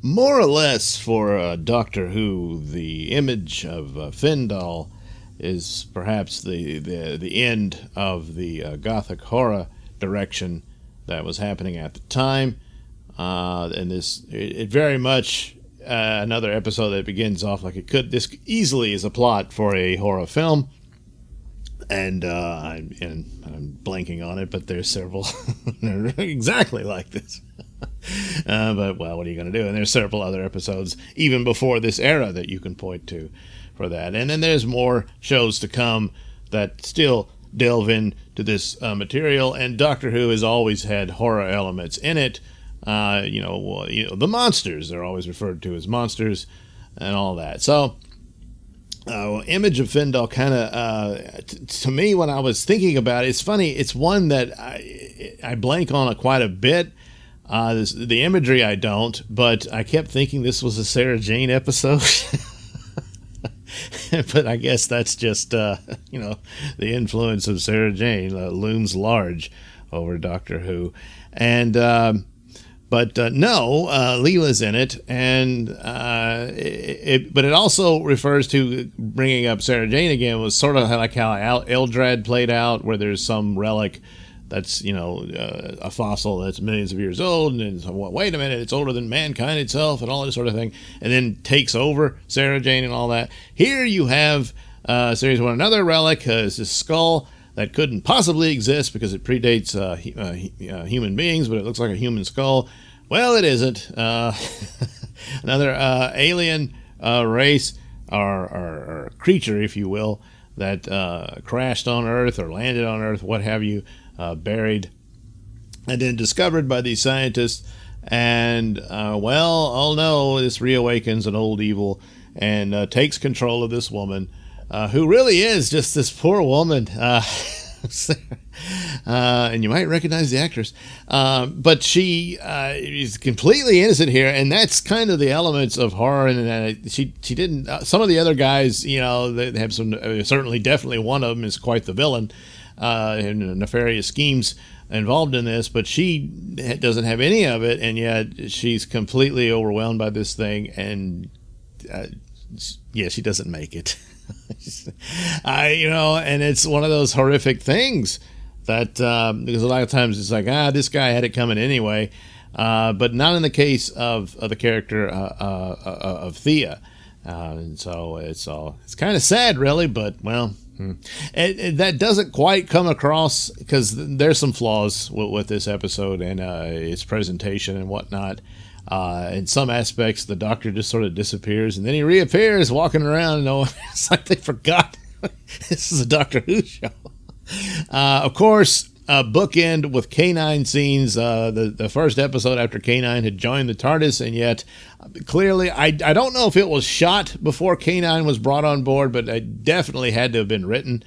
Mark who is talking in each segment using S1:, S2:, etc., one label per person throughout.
S1: More or less for Doctor Who, the image of Fendahl is perhaps the end of the gothic horror direction that was happening at the time. And it very much another episode that begins off like it could. This easily is a plot for a horror film. And I'm blanking on it, but there's several that are exactly like this. But, well, what are you going to do? And there's several other episodes, even before this era, that you can point to for that. And then there's more shows to come that still delve into this material. And Doctor Who has always had horror elements in it. The monsters, they're always referred to as monsters and all that. So, image of Fendahl kind of, to me, when I was thinking about it, it's funny. It's one that I blank on quite a bit. The imagery I don't, but I kept thinking this was a Sarah Jane episode. But I guess that's just, the influence of Sarah Jane looms large over Doctor Who. And, But no, Leela's in it, and but it also refers to bringing up Sarah Jane again. It was sort of like how Eldrad played out, where there's some relic that's a fossil that's millions of years old, and then wait a minute, it's older than mankind itself, and all this sort of thing, and then takes over Sarah Jane and all that. Here you have Series 1, another relic, is this skull that couldn't possibly exist because it predates human beings, but it looks like a human skull. Well, it isn't. Another alien race or creature, if you will, that crashed on Earth or landed on Earth, what have you, buried, and then discovered by these scientists. And, oh no, this reawakens an old evil and takes control of this woman, who really is just this poor woman. And you might recognize the actress. But she is completely innocent here, and that's kind of the elements of horror. And she didn't. Some of the other guys, they have some. Certainly, definitely one of them is quite the villain, and nefarious schemes involved in this. But she doesn't have any of it, and yet she's completely overwhelmed by this thing, and she doesn't make it. And it's one of those horrific things that because a lot of times it's like, this guy had it coming anyway, but not in the case of the character of Thea, and so it's kind of sad, really. But that doesn't quite come across because there's some flaws with this episode and its presentation and whatnot. In some aspects, the Doctor just sort of disappears, and then he reappears walking around. It's like they forgot this is a Doctor Who show. Of course, bookend with K9 scenes. The first episode after K9 had joined the TARDIS, and yet clearly, I don't know if it was shot before K9 was brought on board, but it definitely had to have been written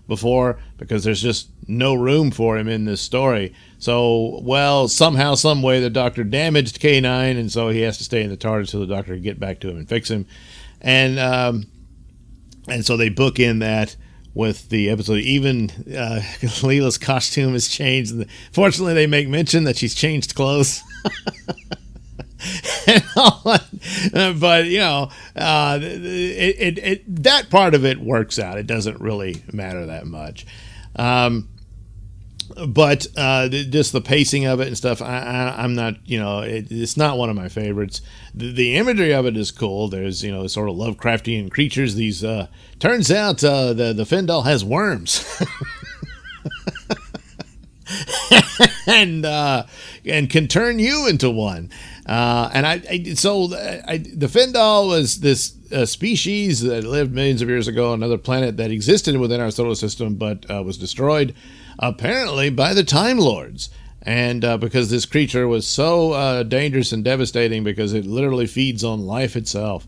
S1: before, because there's just no room for him in this story. So, somehow, some way, the Doctor damaged K9, and so he has to stay in the TARDIS so the Doctor can get back to him and fix him. And so they book in that with the episode. Even Leela's costume has changed. Fortunately, they make mention that she's changed clothes. And all that. But that part of it works out. It doesn't really matter that much. But just the pacing of it and stuff, I'm not, it's not one of my favorites. The imagery of it is cool. There's, sort of Lovecraftian creatures. These, turns out the Fendahl has worms. and can turn you into one. The Fendahl was this species that lived millions of years ago on another planet that existed within our solar system, but was destroyed apparently by the Time Lords. And because this creature was so dangerous and devastating, because it literally feeds on life itself,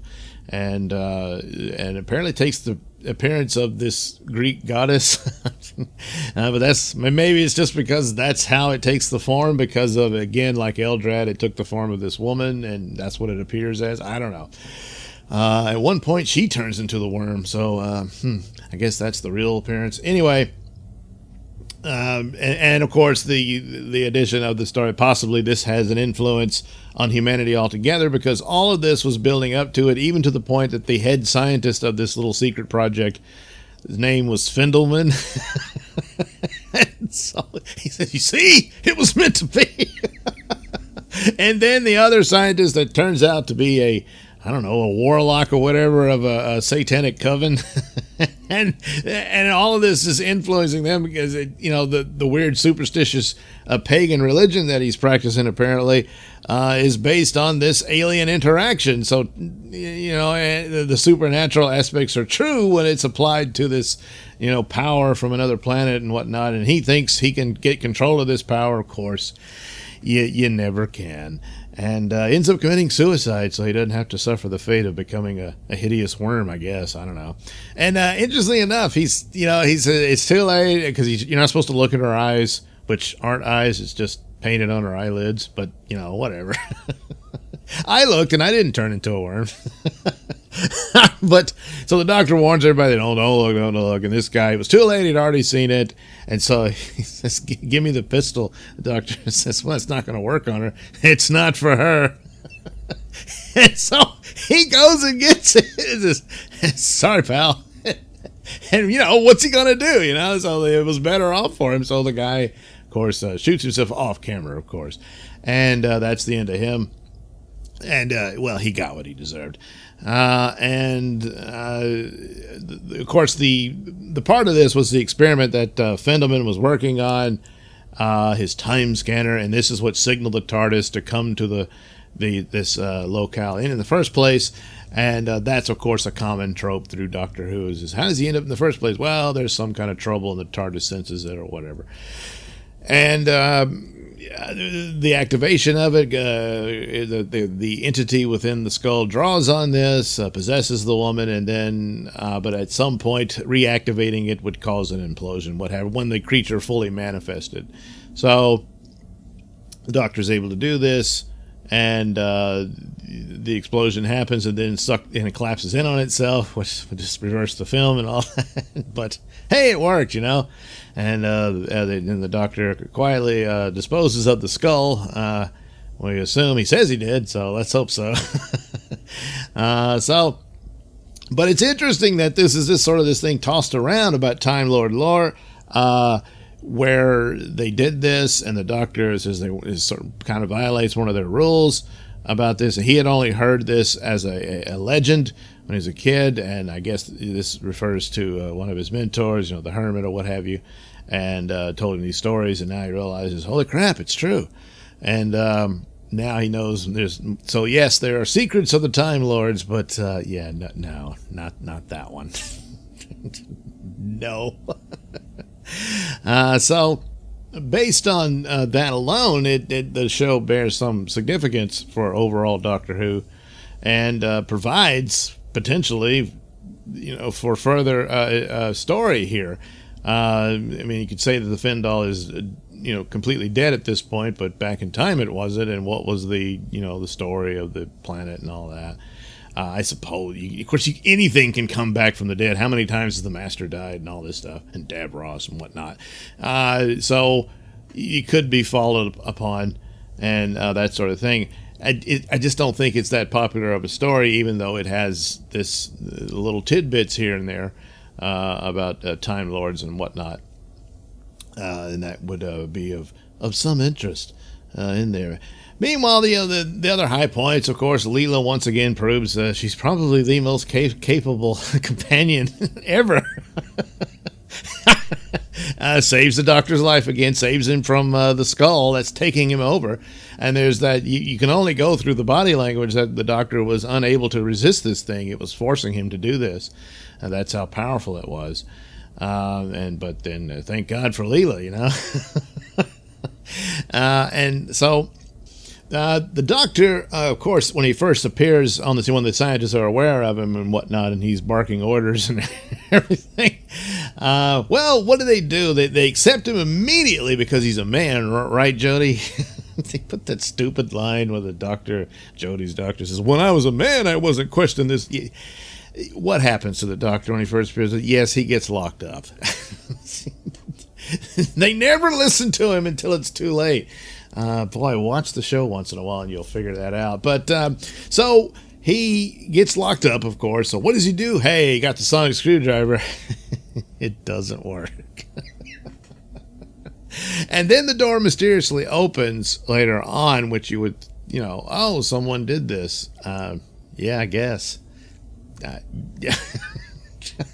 S1: and apparently takes the appearance of this Greek goddess. But maybe it's just because that's how it takes the form, because of, again, like Eldrad, it took the form of this woman, and that's what it appears as. I don't know. At one point she turns into the worm, so I guess that's the real appearance. Anyway, And of course, the addition of the story, possibly this has an influence on humanity altogether, because all of this was building up to it, even to the point that the head scientist of this little secret project, his name was Fendahl. And so he said, "You see, it was meant to be." And then the other scientist that turns out to be I don't know, a warlock or whatever of a satanic coven. and all of this is influencing them because, the weird superstitious pagan religion that he's practicing apparently is based on this alien interaction. So, the supernatural aspects are true when it's applied to this, power from another planet and whatnot. And he thinks he can get control of this power. Of course, you never can. And ends up committing suicide so he doesn't have to suffer the fate of becoming a hideous worm, I guess. I don't know. And interestingly enough, it's too late because you're not supposed to look at her eyes, which aren't eyes. It's just painted on her eyelids. But, whatever. I looked and I didn't turn into a worm. But so the doctor warns everybody, don't look. And this guy, it was too late. He'd already seen it. And so he says, "Give me the pistol." The doctor says, "Well, it's not going to work on her. It's not for her." And so he goes and gets it. "Sorry, pal." And, what's he going to do? So it was better off for him. So the guy, of course, shoots himself off camera, of course. And that's the end of him. And, he got what he deserved. Of course, the part of this was the experiment that Fendahl was working on, his time scanner, and this is what signaled the TARDIS to come to this locale in the first place. And that's, of course, a common trope through Doctor Who is how does he end up in the first place? Well, there's some kind of trouble and the TARDIS senses it or whatever. And the activation of it, the entity within the skull draws on this, possesses the woman, and then, but at some point, reactivating it would cause an implosion, whatever, when the creature fully manifested. So, the Doctor's able to do this, and the explosion happens, and then it collapses in on itself, which would just reverse the film and all that. But hey, it worked, And then the Doctor quietly disposes of the skull. We assume he says he did, so let's hope so. But it's interesting that this is this thing tossed around about Time Lord lore, where they did this, and the Doctor says it sort of kind of violates one of their rules about this. He had only heard this as a legend when he was a kid, and I guess this refers to one of his mentors, the hermit or what have you, and told him these stories, and now he realizes, holy crap, it's true. And now he knows yes, there are secrets of the Time Lords, but no, not that one. No. So based on that alone, the show bears some significance for overall Doctor Who, and provides potentially, for further story here. You could say that the Fendahl is, completely dead at this point, but back in time it wasn't. And what was the story of the planet and all that? I suppose, of course, anything can come back from the dead. How many times has the Master died and all this stuff, and Davros and whatnot? So you could be followed upon, and that sort of thing. I just don't think it's that popular of a story, even though it has this little tidbits here and there about Time Lords and whatnot, and that would be of some interest in there. Meanwhile, the other high points, of course, Leela once again proves she's probably the most capable companion ever. Saves the Doctor's life again, saves him from the skull that's taking him over. And there's that, you can only go through the body language that the Doctor was unable to resist this thing. It was forcing him to do this. And that's how powerful it was. But then thank God for Leela, and so the Doctor, of course, when he first appears on the scene, when the scientists are aware of him and whatnot, and he's barking orders and everything, what do? They accept him immediately because he's a man, right, Jody? They put that stupid line where Jody's doctor says, "When I was a man, I wasn't questioning this." What happens to the Doctor when he first appears? Yes, he gets locked up. They never listen to him until it's too late. Boy, watch the show once in a while and you'll figure that out. But so he gets locked up, of course. So what does he do? Hey, he got the sonic screwdriver. It doesn't work. And then the door mysteriously opens later on, which you would, oh, someone did this. Yeah, I guess. Yeah.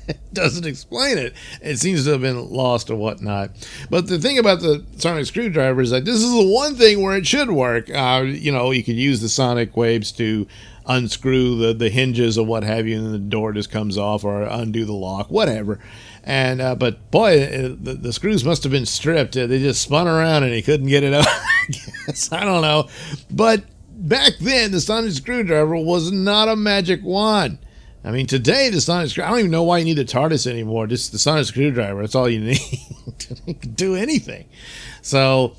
S1: It doesn't explain it. It seems to have been lost or whatnot. But the thing about the sonic screwdriver is that this is the one thing where it should work. You could use the sonic waves to unscrew the hinges or what have you, and the door just comes off, or undo the lock, whatever. And but boy, the screws must have been stripped. They just spun around and he couldn't get it out. I guess. I don't know. But back then, the sonic screwdriver was not a magic wand. I mean, today, the sonic screwdriver, I don't even know why you need a TARDIS anymore. Just the sonic screwdriver, that's all you need. It can do anything. So,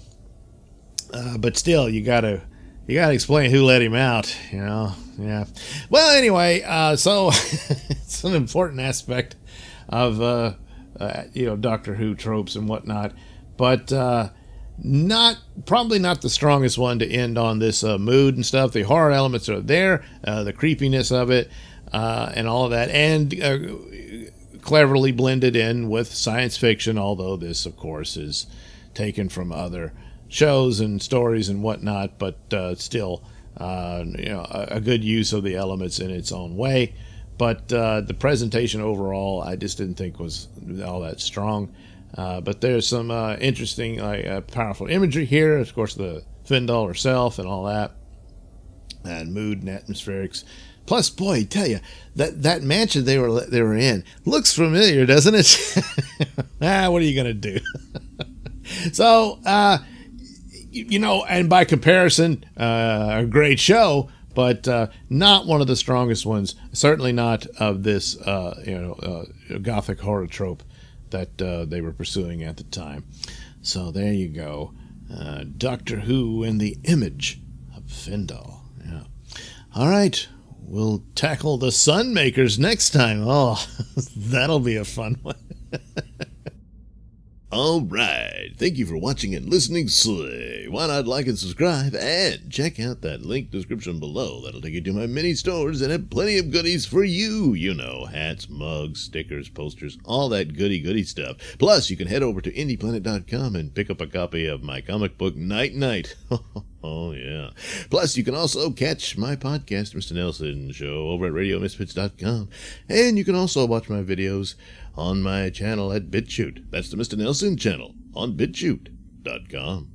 S1: but still, you gotta explain who let him out, Yeah. Well, anyway, so it's an important aspect of, Doctor Who tropes and whatnot. But probably not the strongest one to end on this mood and stuff. The horror elements are there, the creepiness of it. And all of that, and cleverly blended in with science fiction, although this, of course, is taken from other shows and stories and whatnot, but still, a good use of the elements in its own way. But the presentation overall, I just didn't think was all that strong. But there's some interesting, powerful imagery here. Of course, the Fendahl herself and all that, and mood and atmospherics. Plus, boy, I tell you, that mansion they were in looks familiar, doesn't it? What are you gonna do? So, and by comparison, a great show, but not one of the strongest ones. Certainly not of this, gothic horror trope that they were pursuing at the time. So there you go, Doctor Who and the Image of Fendahl. Yeah. All right. We'll tackle the Sunmakers next time. Oh, that'll be a fun one. All right. Thank you for watching and listening. Why not like and subscribe and check out that link description below. That'll take you to my mini stores and have plenty of goodies for you. Hats, mugs, stickers, posters, all that goody stuff. Plus, you can head over to indieplanet.com and pick up a copy of my comic book Night Night. Oh, yeah. Plus, you can also catch my podcast, Mr Nailsin Show, over at RadioMisfits.com. And you can also watch my videos on my channel at BitChute. That's the Mr Nailsin channel on BitChute.com.